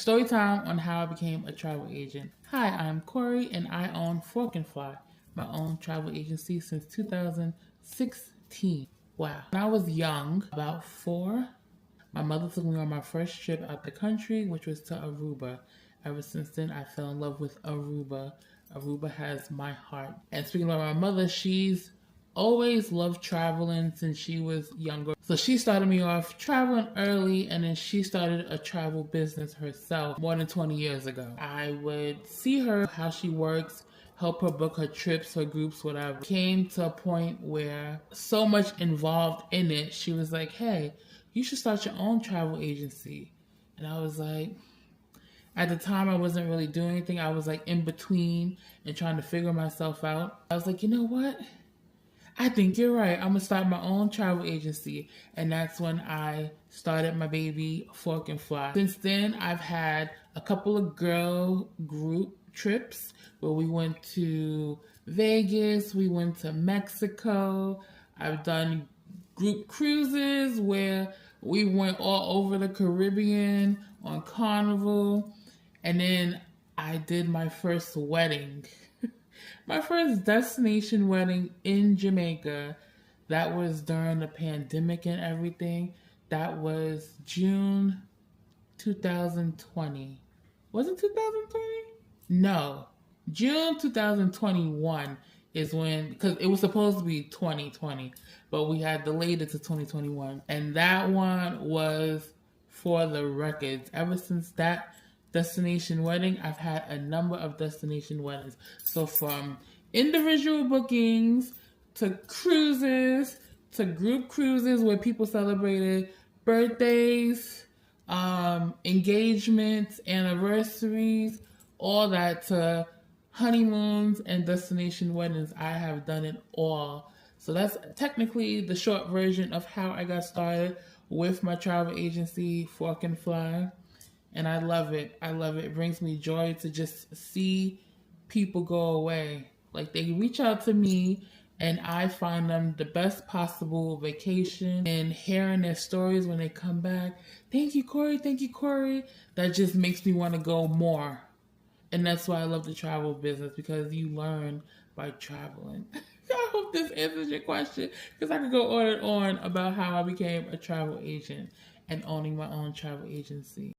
Story time on how I became a travel agent. Hi, I'm Corey and I own Fork and Fly, my own travel agency since 2016. Wow. When I was young, about 4, my mother took me on my first trip out the country, which was to Aruba. Ever since then, I fell in love with Aruba. Aruba has my heart. And speaking of my mother, she's always loved traveling since she was younger. So she started me off traveling early, and then she started a travel business herself more than 20 years ago. I would see her, how she works, help her book her trips, her groups, whatever. Came to a point where so much involved in it, she was like, hey, you should start your own travel agency. And I was like, at the time, I wasn't really doing anything. I was like in between and trying to figure myself out. I was like, you know what? I think you're right. I'm going to start my own travel agency. And that's when I started my baby Fork and Fly. Since then, I've had a couple of girl group trips where we went to Vegas, we went to Mexico. I've done group cruises where we went all over the Caribbean on Carnival. And then I did my first wedding. My first destination wedding in Jamaica. That was during the pandemic and everything. That was June 2020. Was it 2020? No. June 2021 is when, because it was supposed to be 2020, but we had delayed it to 2021. And that one was for the records. Ever since that destination wedding, I've had a number of destination weddings. So from individual bookings to cruises to group cruises where people celebrated birthdays, engagements, anniversaries, all that, to honeymoons and destination weddings. I have done it all. So that's technically the short version of how I got started with my travel agency, Fork and Fly. And I love it. I love it. It brings me joy to just see people go away. Like, they reach out to me and I find them the best possible vacation, and hearing their stories when they come back. Thank you, Corey. Thank you, Corey. That just makes me want to go more. And that's why I love the travel business, because you learn by traveling. I hope this answers your question, because I could go on and on about how I became a travel agent and owning my own travel agency.